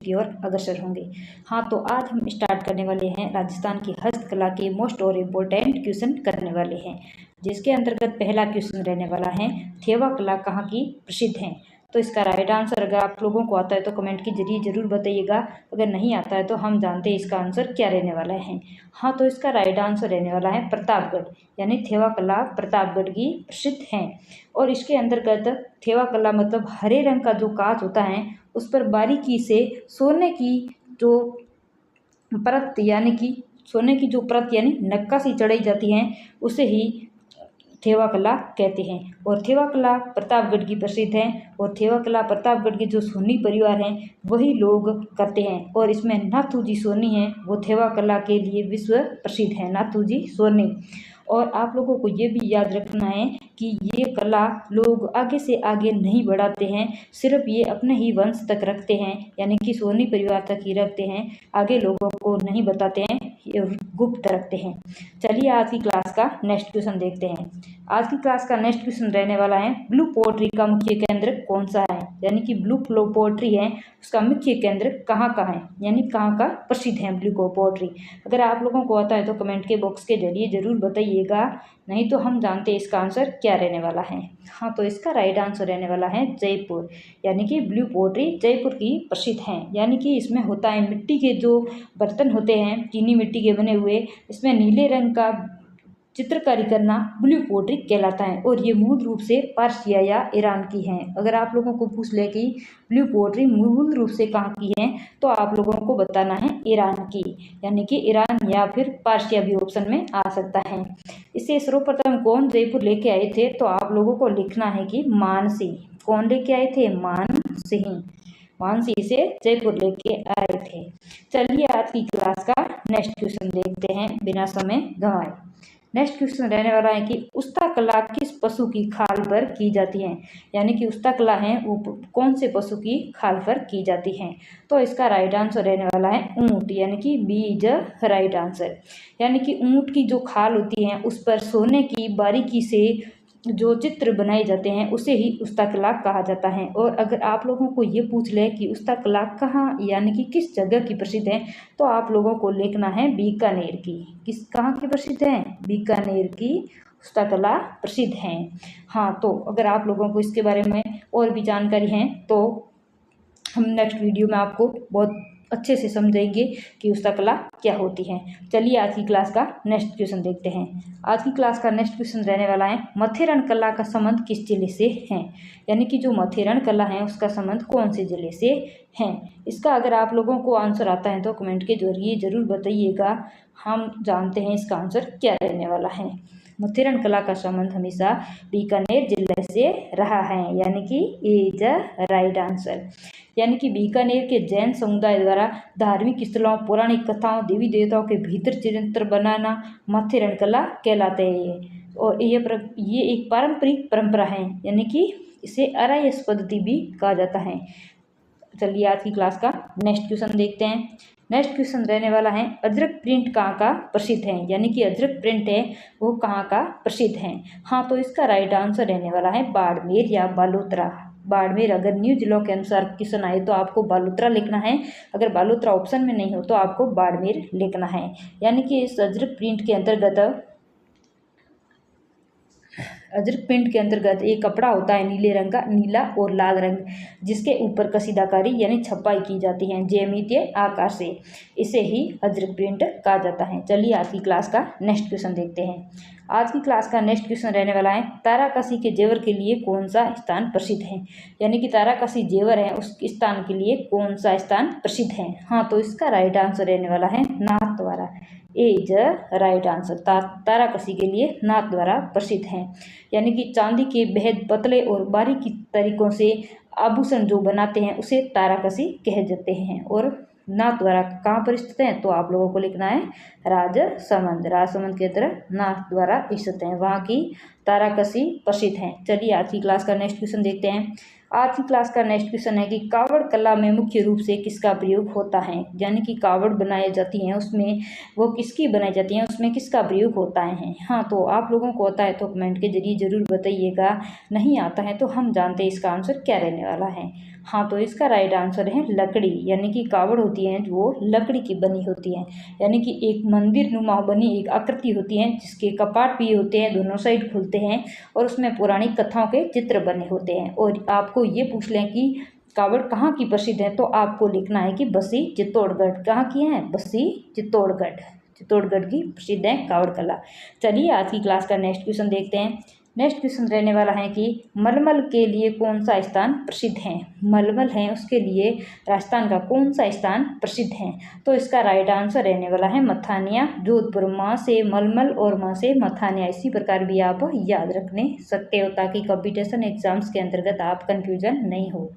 की ओर अग्रसर होंगे। हाँ, तो आज हम स्टार्ट करने वाले हैं राजस्थान की हस्तकला के मोस्ट और इम्पोर्टेंट क्वेश्चन करने वाले हैं, जिसके अंतर्गत पहला क्वेश्चन रहने वाला है थेवा कला कहाँ की प्रसिद्ध है। तो इसका राइट आंसर अगर आप लोगों को आता है तो कमेंट के जरिए जरूर बताइएगा, अगर नहीं आता है तो हम जानते हैं इसका आंसर क्या रहने वाला है। हाँ, तो इसका राइट आंसर रहने वाला है प्रतापगढ़, यानी थेवा कला प्रतापगढ़ की प्रसिद्ध है। और इसके अंतर्गत थेवा कला मतलब हरे रंग का जो कांच होता है उस पर बारीकी से सोने की जो परत यानी कि सोने की जो परत यानी नक्काशी चढ़ाई जाती है उसे ही थेवा कला कहते हैं। और थेवा कला प्रतापगढ़ की प्रसिद्ध है और थेवा कला प्रतापगढ़ के जो सोनी परिवार हैं वही लोग करते हैं। और इसमें नाथूजी सोनी हैं, वो थेवा कला के लिए विश्व प्रसिद्ध है, नाथूजी सोनी। और आप लोगों को ये भी याद रखना है कि ये कला लोग आगे से आगे नहीं बढ़ाते हैं, सिर्फ ये अपने ही वंश तक रखते हैं, यानी कि सोनी परिवार तक ही रखते हैं, आगे लोगों को नहीं बताते हैं, ये गुप्त रखते हैं। चलिए आज की क्लास का नेक्स्ट क्वेश्चन देखते हैं। आज की क्लास का नेक्स्ट क्वेश्चन रहने वाला है ब्लू पोएट्री का मुख्य केंद्र कौन सा है, यानी कि ब्लू पोएट्री है उसका मुख्य केंद्र कहाँ का है, यानी कहाँ का प्रसिद्ध है ब्लू पोएट्री। अगर आप लोगों को आता है तो कमेंट के बॉक्स के जरिए जरूर बताइएगा, नहीं तो हम जानते हैं इसका आंसर क्या रहने वाला है। हाँ, तो इसका राइट आंसर रहने वाला है जयपुर, यानी कि ब्लू पोएट्री जयपुर की प्रसिद्ध है। यानी कि इसमें होता है मिट्टी के जो बर्तन होते हैं चीनी मिट्टी के बने हुए, इसमें नीले रंग का चित्रकारी करना ब्लू पोएट्री कहलाता है। और ये मूल रूप से पर्शिया या ईरान की है। अगर आप लोगों को पूछ ले कि ब्लू पोएट्री मूल रूप से कहाँ की है तो आप लोगों को बताना है ईरान की, यानी कि ईरान या फिर पर्शिया भी ऑप्शन में आ सकता है। इसे सर्वप्रथम कौन जयपुर लेके आए थे, तो आप लोगों को लिखना है कि मानसिंह। कौन लेके आए थे? मानसिंह से जयपुर लेके आए थे। चलिए आज की क्लास का नेक्स्ट क्वेश्चन देखते हैं बिना समय गंवाए। नेक्स्ट क्वेश्चन रहने वाला है कि उस्ता कला किस पशु की खाल पर की जाती है, यानी कि उस्ता कला है वो कौन से पशु की खाल पर की जाती है। तो इसका राइट आंसर रहने वाला है ऊंट, यानी कि बी इज राइट आंसर। यानी कि ऊंट की जो खाल होती है उस पर सोने की बारीकी से जो चित्र बनाए जाते हैं उसे ही उस्ता कला कहा जाता है। और अगर आप लोगों को ये पूछ ले कि उस्ता कला कहाँ यानी कि किस जगह की प्रसिद्ध है, तो आप लोगों को लिखना है बीकानेर की। किस कहाँ की प्रसिद्ध है? बीकानेर की उस्ता कला प्रसिद्ध है। हाँ, तो अगर आप लोगों को इसके बारे में और भी जानकारी है तो हम नेक्स्ट वीडियो में आपको बहुत अच्छे से समझेंगे कि उस्ता कला क्या होती है। चलिए आज की क्लास का नेक्स्ट क्वेश्चन देखते हैं। आज की क्लास का नेक्स्ट क्वेश्चन रहने वाला है मथेरन कला का संबंध किस जिले से है, यानी कि जो मथेरन कला है उसका संबंध कौन से जिले से है। इसका अगर आप लोगों को आंसर आता है तो कमेंट के जरिए जरूर बताइएगा, हम जानते हैं इसका आंसर क्या रहने वाला है। मथेरन कला का संबंध हमेशा बीकानेर जिले से रहा है, यानी कि ए इज राइट आंसर। यानी कि बीकानेर के जैन समुदाय द्वारा धार्मिक स्थलों, पौराणिक कथाओं, देवी देवताओं के भीतर चित्र बनाना मथेरन कला कहलाते हैं। और ये एक पारंपरिक परंपरा है, यानी कि इसे अरायस पद्धति भी कहा जाता है। चलिए आज की क्लास का नेक्स्ट क्वेश्चन देखते हैं। नेक्स्ट क्वेश्चन रहने वाला है अजरक प्रिंट कहाँ का प्रसिद्ध है, यानी कि अजरक प्रिंट है वो कहाँ का प्रसिद्ध है। हाँ, तो इसका राइट आंसर रहने वाला है बाड़मेर या बालोतरा। बाड़मेर अगर न्यू जिलों के अनुसार क्वेश्चन आए तो आपको बालोतरा लिखना है, अगर बालोतरा ऑप्शन में नहीं हो तो आपको बाड़मेर लिखना है। यानी कि इस अजरक प्रिंट के अंतर्गत अजरक प्रिंट के अंतर्गत एक कपड़ा होता है नीले रंग का, नीला और लाल रंग, जिसके ऊपर कसीदाकारी यानी छपाई की जाती है ज्यामितीय आकार से, इसे ही अजरक प्रिंट कहा जाता है। चलिए आज की क्लास का नेक्स्ट क्वेश्चन देखते हैं। आज की क्लास का नेक्स्ट क्वेश्चन रहने वाला है ताराकसी के जेवर के लिए कौन सा स्थान प्रसिद्ध है, यानी कि ताराकसी जेवर है उस स्थान के लिए कौन सा स्थान प्रसिद्ध है। हाँ, तो इसका राइट आंसर रहने वाला है नाथद्वारा, ए इज राइट आंसर। ताराकसी के लिए नाथद्वारा प्रसिद्ध है। यानी कि चांदी के बेहद पतले और बारीकी तरीकों से आभूषण जो बनाते हैं उसे ताराकसी कहे जाते हैं। और नाथद्वारा कहाँ पर स्थित है, तो आप लोगों को लिखना है राजसमंद के तरह नाथद्वारा स्थित है, वहाँ की ताराकसी प्रसिद्ध है। चलिए आज की क्लास का नेक्स्ट क्वेश्चन देखते हैं। आज की क्लास का नेक्स्ट क्वेश्चन है कि कावड़ कला में मुख्य रूप से किसका प्रयोग होता है, यानी कि कावड़ बनाई जाती हैं उसमें वो किसकी बनाई जाती हैं, उसमें किसका प्रयोग होता है। हाँ, तो आप लोगों को आता है तो कमेंट के जरिए जरूर बताइएगा, नहीं आता है तो हम जानते हैं इसका आंसर क्या रहने वाला है। हाँ तो इसका राइट आंसर है लकड़ी, यानी कि कावड़ होती है वो लकड़ी की बनी होती है, यानी कि एक मंदिर नुमा बनी एक आकृति होती है जिसके कपाट भी होते हैं, दोनों साइड खुलते हैं और उसमें पौराणिक कथाओं के चित्र बने होते हैं। और आपको ये पूछ लें कि कावड़ कहाँ की प्रसिद्ध है, तो आपको लिखना है कि बसी चित्तौड़गढ़। कहाँ की है? बसी चित्तौड़गढ़, चित्तौड़गढ़ की प्रसिद्ध है कावड़ कला। चलिए आज की क्लास का नेक्स्ट क्वेश्चन देखते हैं। नेक्स्ट क्वेश्चन रहने वाला है कि मलमल के लिए कौन सा स्थान प्रसिद्ध है। मलमल है उसके लिए राजस्थान का कौन सा स्थान प्रसिद्ध है, तो इसका राइट आंसर रहने वाला है मथानिया जोधपुर। माँ से मलमल और माँ से मथानिया, इसी प्रकार भी आप याद रखने सकते हो ताकि कंपटीशन एग्जाम्स के अंतर्गत आप कन्फ्यूजन नहीं हो।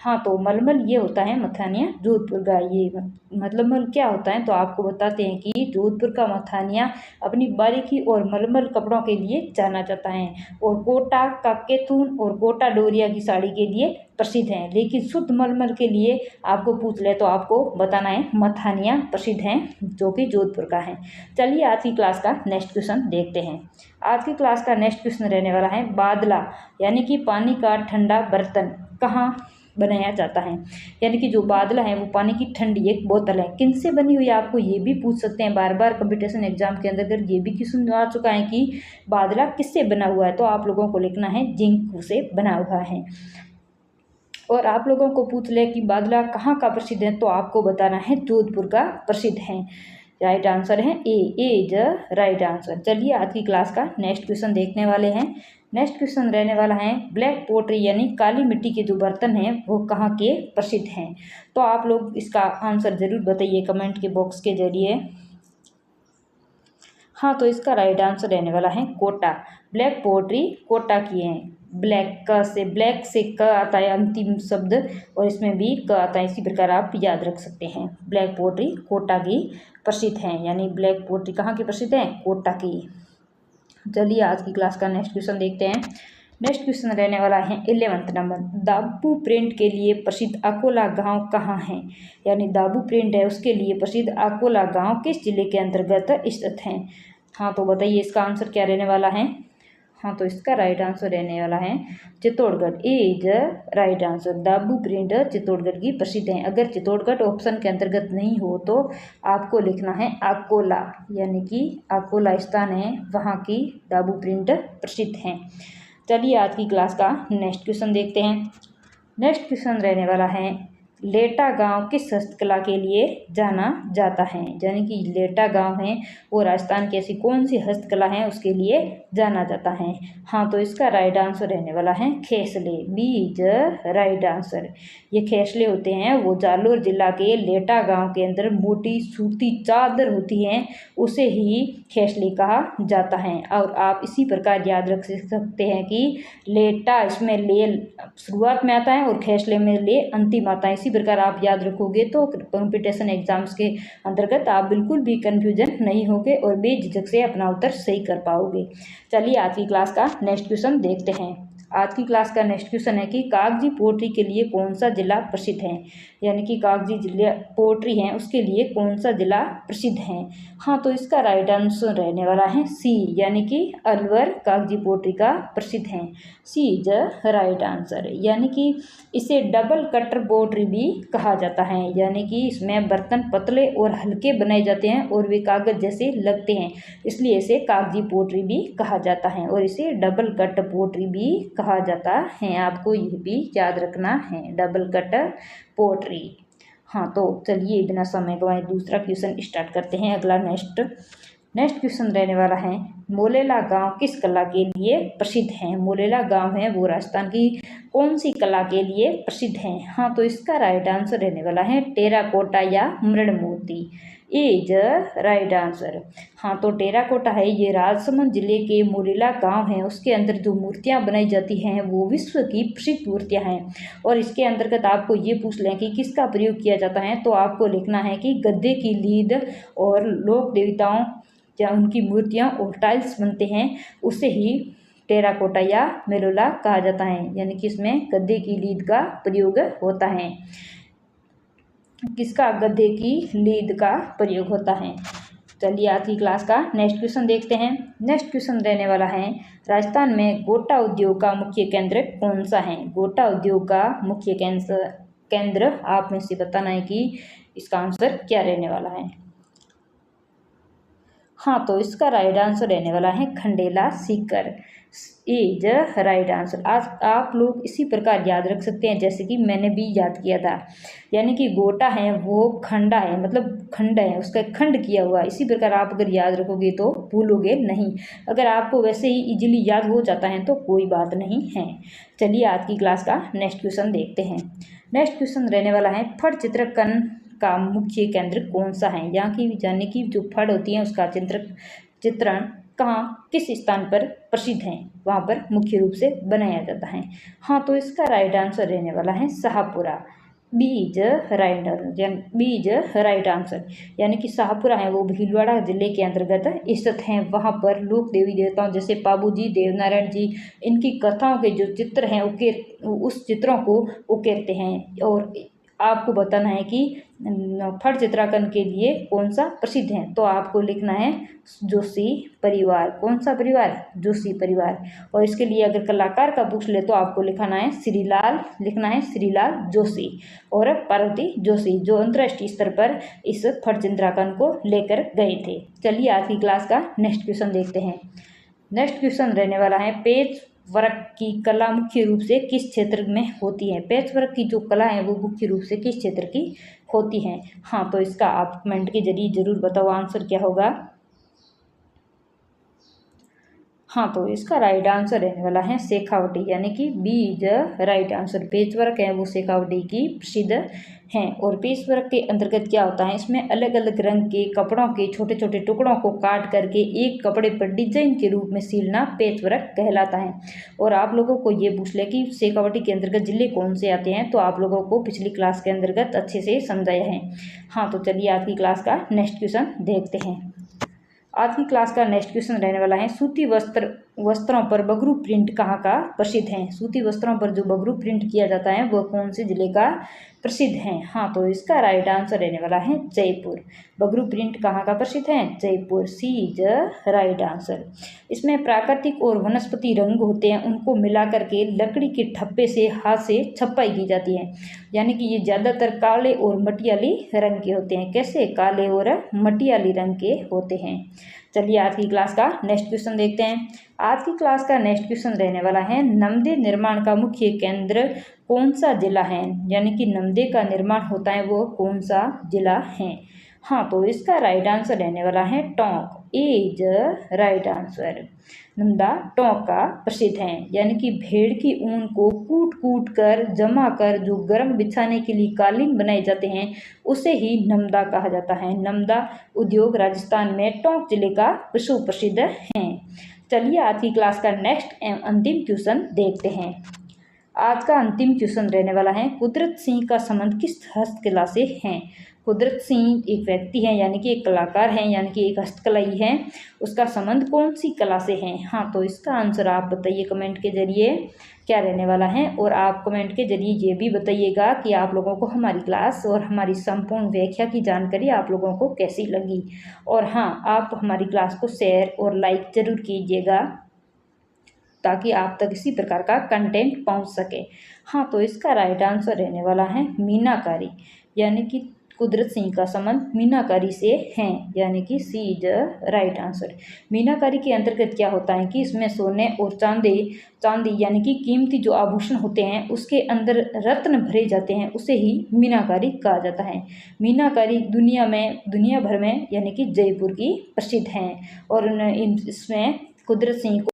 हाँ तो मलमल ये होता है मथानिया जोधपुर का। ये मलमल क्या होता है, तो आपको बताते हैं कि जोधपुर का मथानिया अपनी बारीकी और मलमल कपड़ों के लिए जाना जाता है, और कोटा का केतून और कोटा डोरिया की साड़ी के लिए प्रसिद्ध है। लेकिन शुद्ध मलमल के लिए आपको पूछ ले तो आपको बताना है मथानिया प्रसिद्ध है जो कि जोधपुर का है। चलिए आज की क्लास का नेक्स्ट क्वेश्चन देखते हैं। आज की क्लास का नेक्स्ट क्वेश्चन रहने वाला है बादला, यानी कि पानी का ठंडा बर्तन कहाँ बनाया जाता है। यानी कि जो बादला है वो पानी की ठंडी एक बोतल है, किनसे बनी हुई है, आपको ये भी पूछ सकते हैं। बार बार कंपटीशन एग्जाम के अंदर ये भी क्वेश्चन आ चुका है कि बादला किससे बना हुआ है, तो आप लोगों को लिखना है जिंक से बना हुआ है। और आप लोगों को पूछ ले कि बादला कहाँ का प्रसिद्ध है, तो आपको बताना है जोधपुर का प्रसिद्ध है। राइट आंसर है ए इज राइट आंसर। चलिए आज की क्लास का नेक्स्ट क्वेश्चन देखने वाले हैं। नेक्स्ट क्वेश्चन रहने वाला है ब्लैक पोट्री, यानी काली मिट्टी के जो बर्तन हैं वो कहाँ के प्रसिद्ध हैं, तो आप लोग इसका आंसर जरूर बताइए कमेंट के बॉक्स के जरिए। हाँ तो इसका राइट आंसर रहने वाला है कोटा। ब्लैक पोट्री कोटा की है। ब्लैक से क आता है अंतिम शब्द, और इसमें भी क आता है, इसी प्रकार आप याद रख सकते हैं। ब्लैक पोट्री कोटा की प्रसिद्ध है, यानी ब्लैक पोट्री कहाँ की प्रसिद्ध है? कोटा की। चलिए आज की क्लास का नेक्स्ट क्वेश्चन देखते हैं। नेक्स्ट क्वेश्चन रहने वाला है 11th नंबर। दाबू प्रिंट के लिए प्रसिद्ध अकोला गांव कहाँ है, यानी दाबू प्रिंट है उसके लिए प्रसिद्ध अकोला गांव किस जिले के अंतर्गत स्थित है। हाँ तो बताइए इसका आंसर क्या रहने वाला है। हाँ तो इसका राइट आंसर रहने वाला है चित्तौड़गढ़। ए इज राइट आंसर। दाबू प्रिंट चित्तौड़गढ़ की प्रसिद्ध है। अगर चित्तौड़गढ़ ऑप्शन के अंतर्गत नहीं हो तो आपको लिखना है अकोला, यानी कि अकोला स्थान है वहाँ की दाबू प्रिंट प्रसिद्ध है। चलिए आज की क्लास का नेक्स्ट क्वेश्चन देखते हैं। नेक्स्ट क्वेश्चन रहने वाला है लेटा गांव किस हस्तकला के लिए जाना जाता है, यानी कि लेटा गांव है वो राजस्थान की ऐसी कौन सी हस्तकला है उसके लिए जाना जाता है। हाँ तो इसका राइट आंसर रहने वाला है खेसले। B is right answer. ये खेसले होते हैं वो जालोर जिला के लेटा गांव के अंदर मोटी सूती चादर होती है, उसे ही खेसले कहा जाता है। और आप इसी प्रकार याद रख सकते हैं कि लेटा इसमें ले शुरुआत में आता है और खेसले में ले अंतिम आता है। इसी प्रकार आप याद रखोगे तो कंपटीशन एग्जाम्स के अंतर्गत आप बिल्कुल भी कंफ्यूजन नहीं होगे और बेझिझक से अपना उत्तर सही कर पाओगे। चलिए आज की क्लास का नेक्स्ट क्वेश्चन देखते हैं। आज की क्लास का नेक्स्ट क्वेश्चन है कि कागजी पोट्री के लिए कौन सा जिला प्रसिद्ध है, यानी कि कागजी जिला पोट्री है उसके लिए कौन सा जिला प्रसिद्ध है। हाँ तो इसका राइट आंसर रहने वाला है सी, यानी कि अलवर कागजी पोट्री का प्रसिद्ध है। सी इज राइट आंसर। यानी कि इसे डबल कटर पोट्री भी कहा जाता है, यानी कि इसमें बर्तन पतले और हल्के बनाए जाते हैं और वे कागज जैसे लगते हैं, इसलिए इसे कागजी पोट्री भी कहा जाता है और इसे डबल कट पोट्री भी कहा जाता है। आपको यह भी याद रखना है, डबल कट पोट्री। हाँ तो चलिए बिना समय गवाए दूसरा क्वेश्चन स्टार्ट करते हैं। अगला नेक्स्ट क्वेश्चन रहने वाला है मोलेला गांव किस कला के लिए प्रसिद्ध है। मोलेला गांव है वो राजस्थान की कौन सी कला के लिए प्रसिद्ध है। हाँ तो इसका राइट आंसर रहने वाला है टेराकोटा या मृण मूर्ति। Is right answer. हाँ तो टेराकोटा है ये राजसमंद जिले के मोलेला गांव है उसके अंदर जो मूर्तियां बनाई जाती हैं वो विश्व की प्रसिद्ध मूर्तियां हैं। और इसके अंतर्गत आपको ये पूछ लें कि किसका प्रयोग किया जाता है, तो आपको लिखना है कि गद्दे की लीद और लोक देवताओं या उनकी मूर्तियां और टाइल्स बनते हैं उसे ही टेराकोटा या मेलोला कहा जाता है, यानी कि इसमें गद्दे की लीद का प्रयोग होता है। किसका? गद्दे की लीद का प्रयोग होता है। चलिए आज की क्लास का नेक्स्ट क्वेश्चन देखते हैं। नेक्स्ट क्वेश्चन रहने वाला है, राजस्थान में गोटा उद्योग का मुख्य केंद्र कौन सा है? गोटा उद्योग का मुख्य केंद्र आप में से बताना है कि इसका आंसर क्या रहने वाला है। हाँ, तो इसका राइट आंसर रहने वाला है Khandela Sikar is right answer. आज आप लोग इसी प्रकार याद रख सकते हैं जैसे कि मैंने भी याद किया था, यानी कि गोटा है वो खंडा है, मतलब खंड है, उसका खंड किया हुआ। इसी प्रकार आप अगर याद रखोगे तो भूलोगे नहीं। अगर आपको वैसे ही इजीली याद हो जाता है तो कोई बात नहीं है। चलिए आज की क्लास का नेक्स्ट क्वेश्चन देखते हैं। नेक्स्ट क्वेश्चन रहने वाला है, फट चित्रकन का मुख्य केंद्र कौन सा है? यहाँ की यानी कि जो फड़ होती है उसका चित्रण कहाँ किस स्थान पर प्रसिद्ध है, वहाँ पर मुख्य रूप से बनाया जाता है। हाँ, तो इसका राइट आंसर रहने वाला है शाहपुरा। बीज राइट आंसर, यानी कि शाहपुरा है वो भीलवाड़ा जिले के अंतर्गत स्थित हैं। वहाँ पर लोक देवी देवताओं जैसे पाबूजी, देवनारायण जी, इनकी कथाओं के जो चित्र हैं उस चित्रों को उकेरते हैं। और आपको बताना है कि फट चित्रांकन के लिए कौन सा प्रसिद्ध है, तो आपको लिखना है जोशी परिवार। कौन सा परिवार? जोशी परिवार। और इसके लिए अगर कलाकार का पूछ ले तो आपको लिखना है श्रीलाल जोशी और पार्वती जोशी, जो अंतर्राष्ट्रीय स्तर पर इस फट चित्रांकन को लेकर गए थे। चलिए आज की क्लास का नेक्स्ट क्वेश्चन देखते हैं। नेक्स्ट क्वेश्चन रहने वाला है, पेच वर्क की कला मुख्य रूप से किस क्षेत्र में होती है? पैच वर्क की जो कला है वो मुख्य रूप से किस क्षेत्र की होती है? हाँ, तो इसका आप कमेंट के जरिए जरूर बताओ आंसर क्या होगा। हाँ, तो इसका राइट आंसर रहने वाला है शेखावटी, यानी कि बी इज राइट आंसर। पेच वर्क है वो शेखावटी की प्रसिद्ध हैं। और पेच वर्क के अंतर्गत क्या होता है, इसमें अलग अलग रंग के कपड़ों के छोटे छोटे टुकड़ों को काट करके एक कपड़े पर डिजाइन के रूप में सिलना पेच वर्क कहलाता है। और आप लोगों को ये पूछ ले कि शेखावटी के अंतर्गत जिले कौन से आते हैं, तो आप लोगों को पिछली क्लास के अंतर्गत अच्छे से समझाया है। हाँ, तो चलिए आज की क्लास का नेक्स्ट क्वेश्चन देखते हैं। आज की क्लास का नेक्स्ट क्वेश्चन रहने वाला है, सूती वस्त्रों पर बगरू प्रिंट कहाँ का प्रसिद्ध है? सूती वस्त्रों पर जो बगरू प्रिंट किया जाता है वह कौन से जिले का प्रसिद्ध है? हाँ, तो इसका राइट आंसर रहने वाला है जयपुर। बगरू प्रिंट कहाँ का प्रसिद्ध है? जयपुर। सी इज राइट आंसर। इसमें प्राकृतिक और वनस्पति रंग होते हैं, उनको मिला करके लकड़ी के ठप्पे से हाथ से छपाई की जाती है, यानी कि ये ज़्यादातर काले और मटियाली रंग के होते हैं। कैसे? काले और मटियाली रंग के होते हैं। चलिए आज की क्लास का नेक्स्ट क्वेश्चन देखते हैं। आज की क्लास का नेक्स्ट क्वेश्चन रहने वाला है, नमदे निर्माण का मुख्य केंद्र कौन सा जिला है? यानी कि नमदे का निर्माण होता है वो कौन सा जिला है? हाँ, तो इसका राइट आंसर रहने वाला है Tonk. Is right answer. Namda Tonk का प्रसिद्ध है, यानी कि भेड़ की ऊन को कूट कर जमा कर जो गर्म बिछाने के लिए कालीन बनाए जाते हैं उसे ही नमदा कहा जाता है। नमदा उद्योग राजस्थान में टोंक जिले का प्रसिद्ध है। चलिए आज की क्लास का नेक्स्ट एवं अंतिम क्वेश्चन देखते हैं। आज का अंतिम क्वेश्चन रहने वाला है, कुदरत सिंह का संबंध किस हस्तकला से है? कुदरत सिंह एक व्यक्ति है, यानी कि एक कलाकार है, यानी कि एक हस्तकलाई है। उसका संबंध कौन सी कला से है? हाँ, तो इसका आंसर आप बताइए कमेंट के जरिए क्या रहने वाला है। और आप कमेंट के जरिए ये भी बताइएगा कि आप लोगों को हमारी क्लास और हमारी संपूर्ण व्याख्या की जानकारी आप लोगों को कैसी लगी। और हाँ, आप हमारी क्लास को शेयर और लाइक जरूर कीजिएगा ताकि आप तक इसी प्रकार का कंटेंट पहुंच सके। हाँ, तो इसका राइट आंसर रहने वाला है मीनाकारी, यानी कि कुदरत सिंह का संबंध मीनाकारी से है, यानी कि सी इज राइट आंसर। मीनाकारी के अंतर्गत क्या होता है कि इसमें सोने और चांदी यानी कि कीमती जो आभूषण होते हैं उसके अंदर रत्न भरे जाते हैं, उसे ही मीनाकारी कहा जाता है। मीनाकारी दुनिया भर में यानी कि जयपुर की प्रसिद्ध हैं। और इसमें कुदरत सिंह